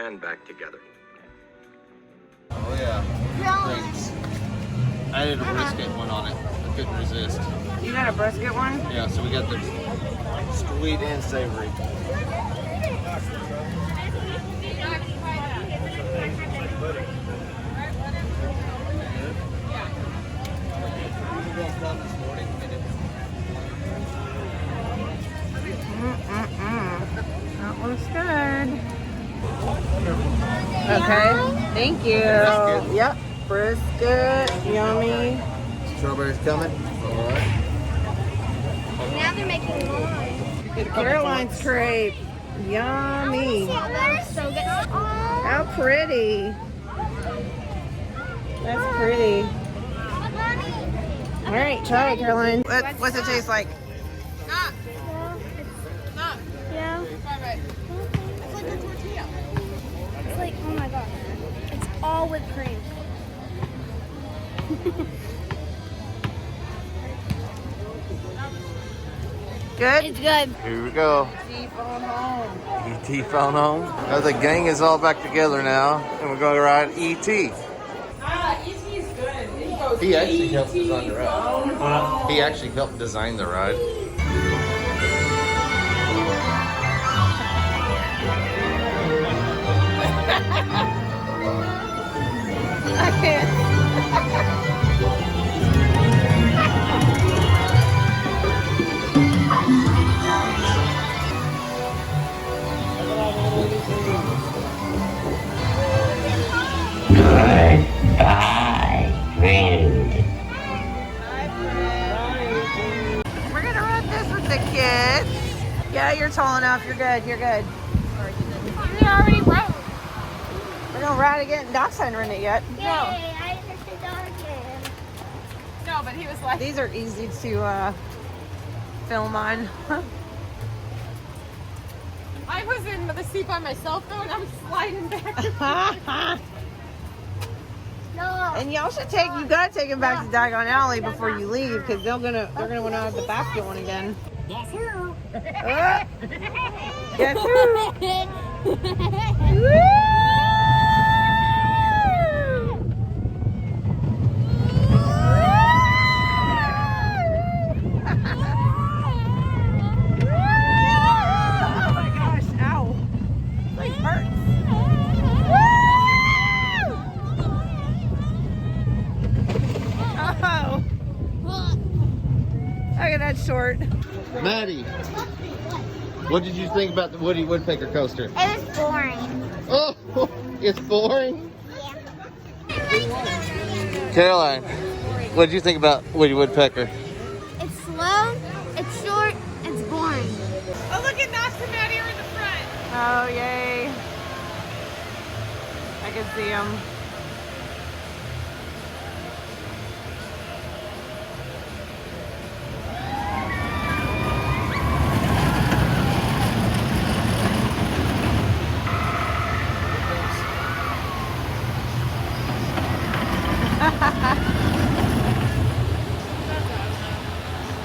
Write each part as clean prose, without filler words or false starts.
stand back together. Oh yeah. Thanks. I did a brisket one on it. I couldn't resist. You got a brisket one? Yeah, so we got the sweet and savory. That looks good. Okay, thank you. Brisket. Yep, brisket, yummy. Strawberries coming. All right. Now they're making more. Caroline's crepe, yummy. So good. How pretty. That's pretty. All right, try it, Caroline. What's it taste like? Yeah. It's like a tortilla. It's like, oh my god. It's all whipped cream. Good? It's good. Here we go. Tea phone home. E.T. phone home. Now the gang is all back together now, and we're going to ride E.T. E.T.'s good. He actually helped design the ride. He actually helped design the ride. I can't. Goodbye, friend. We're gonna run this with the kids. Yeah, you're tall enough. You're good. You're good. We already rode. We're gonna ride again. Doc's hadn't ridden it yet. Yay, I just the dog again. No, but he was like. These are easy to film on. I was in the seat by myself though, and I'm sliding back. No. And y'all should take. You gotta take him back to Diagon Alley before you leave, because they're gonna want to have the basket one again. Guess who? Guess who? Oh my gosh! Ow! Like hurts. Oh! Look at that short. Maddie, what did you think about the Woody Woodpecker coaster? It was boring. Oh, it's boring. Yeah. Caroline, what did you think about Woody Woodpecker? It's slow, it's short, it's boring. Oh, look at Knox and Maddie are in the front. Oh, yay. I can see them.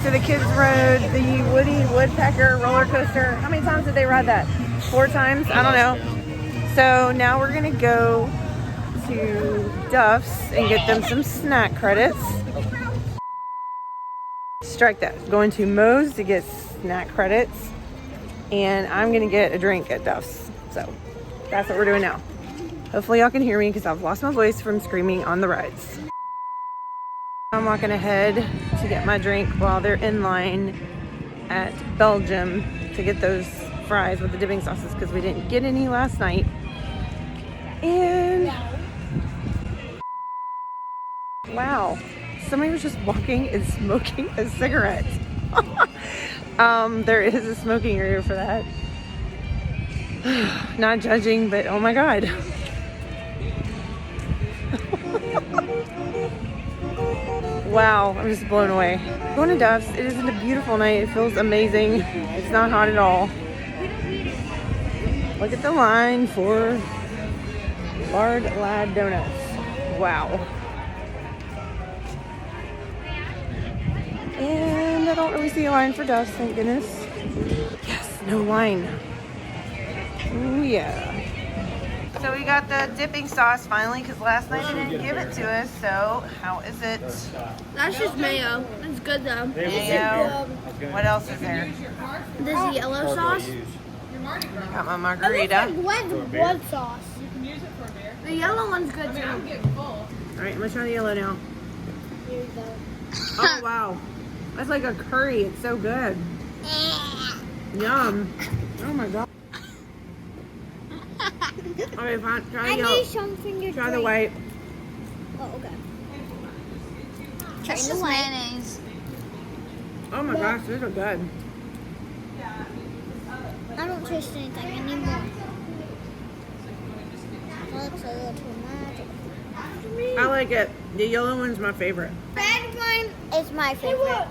So the kids rode the Woody Woodpecker roller coaster. How many times did they ride that? 4 times? I don't know. So now we're gonna go to Duff's and get them some snack credits. Strike that. Going to Moe's to get snack credits. And I'm gonna get a drink at Duff's. So that's what we're doing now. Hopefully y'all can hear me because I've lost my voice from screaming on the rides. I'm walking ahead to get my drink while they're in line at Belgium to get those fries with the dipping sauces because we didn't get any last night. And wow, somebody was just walking and smoking a cigarette. There is a smoking area for that. Not judging, but oh my god. Wow, I'm just blown away. Going to Duff's, it is a beautiful night. It feels amazing. It's not hot at all. Look at the line for Lard Lad Donuts. Wow. And I don't really see a line for Duff's, thank goodness. Yes, no line. Oh yeah. So we got the dipping sauce finally because last night they didn't give it to us. So how is it? That's just mayo. It's good though. Mayo. What else is there? This yellow sauce. Got my margarita. Red blood sauce. The yellow one's good too. All right, I'm gonna try the yellow now. Here you go. Oh wow, that's like a curry. It's so good. Yum. Oh my god. Okay, fine. Try the I yellow. need something to Try the drink. white. Oh, okay. That's just mayonnaise. Oh my gosh, these are good. I don't taste anything anymore. Looks a little too much. I like it. The yellow one's my favorite. Red one is my favorite.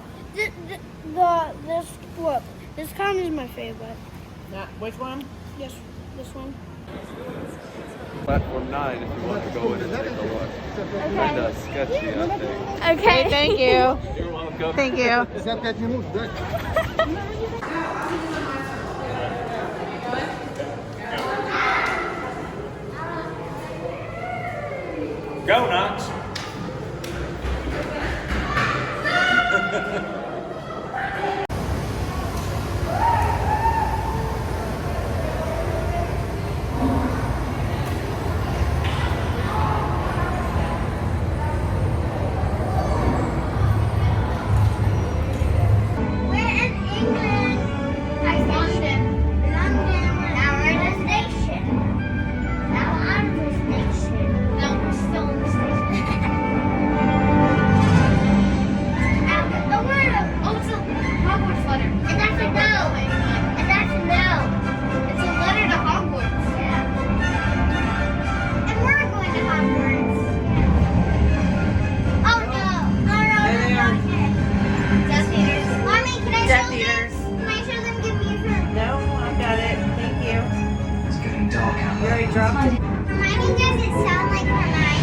This kind is my favorite. Which one? This one. Platform 9 if you want to go in and take a look. Kind of sketchy, I think. Okay, thank you. You're welcome. Thank you. Go, Knox. We're in England. I station. London. Now we're in a station. Now I'm in a station. No, we're still in the station. The word of it's a Hogwarts letter. And that's a no. And that's a no. It's a letter to Hogwarts. Yeah. And we're going to Hogwarts. Oh no. Oh no. There they are. Death Eaters. Mommy, can I Death show Eaters. them? Can I show them? Give me a phone. No, I got it. Thank you. It's getting dark out You already dropped it. Hermione doesn't sound like Hermione.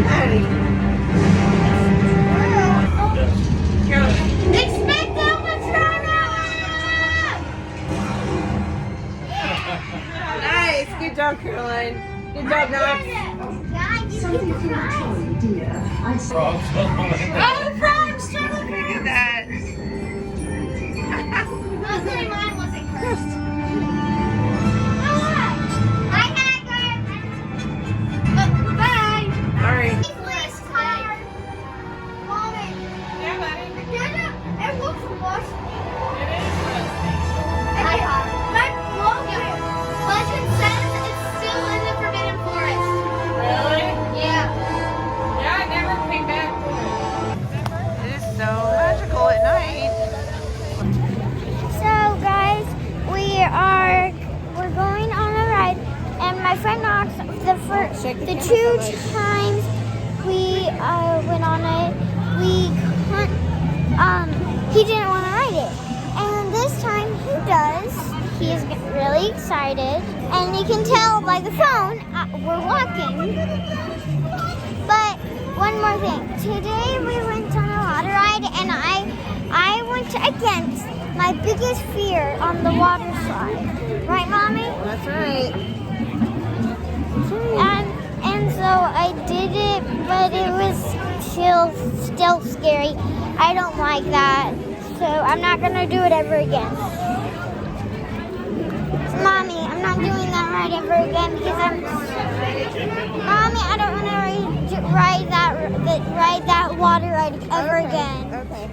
Maddie. Expecto Patronum! Nice. Good job, Caroline. Good job, Knox. God, you can try. Oh, the frogs! Look at that. Luckily mine wasn't cursed. Bye, Hagrid. Bye. All right. Please, car. Mommy. Yeah, buddy. It looks rusty. It is rusty. My broken. Legend says it's still in the Forbidden Forest. Really? Yeah. Yeah, I never came back for it. It is so magical at night. So guys, we're going on a ride, and my friend Knox, the two times we went on it, he didn't want to ride it, and this time he does. He is really excited, and you can tell by the phone we're walking. But one more thing, today we went on a water ride, and I went against my biggest fear on the water slide. Right, Mommy? That's right. And so I did it, but it was still scary. I don't like that. So I'm not going to do it ever again. Mommy, I'm not doing that ride ever again because Mommy, I don't want to ride that water ride ever again. Okay.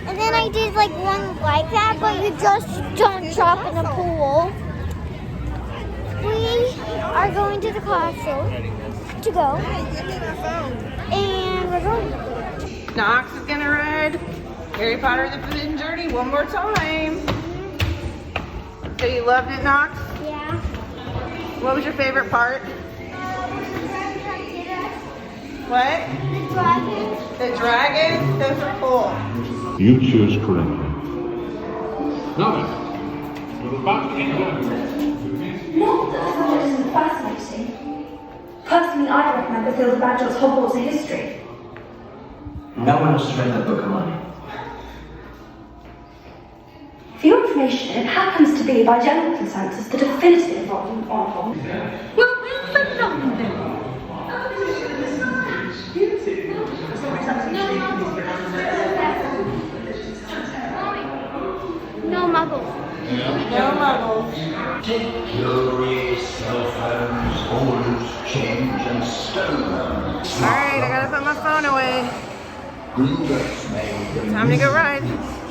And then I did like one like that, but you just don't drop in a pool. We are going to the castle to go, and we're going. Knox is gonna ride Harry Potter and the Forbidden Journey one more time. So you loved it, Knox? Yeah. What was your favorite part? What? The dragon. The dragons? Those are cool. You choose correctly. Now, you're about to enter. Not that Hogwarts isn't fascinating. Personally, I recommend the Field of Bagel's Hogwarts history. No one has to spend that book of money. For your information, it happens to be, by general consensus, the definitive volume on No muggles. No muggles. Jewelry, cell phones, all loose change and stolen. All right, I gotta put my phone away. Greenbacks made Time to go ride.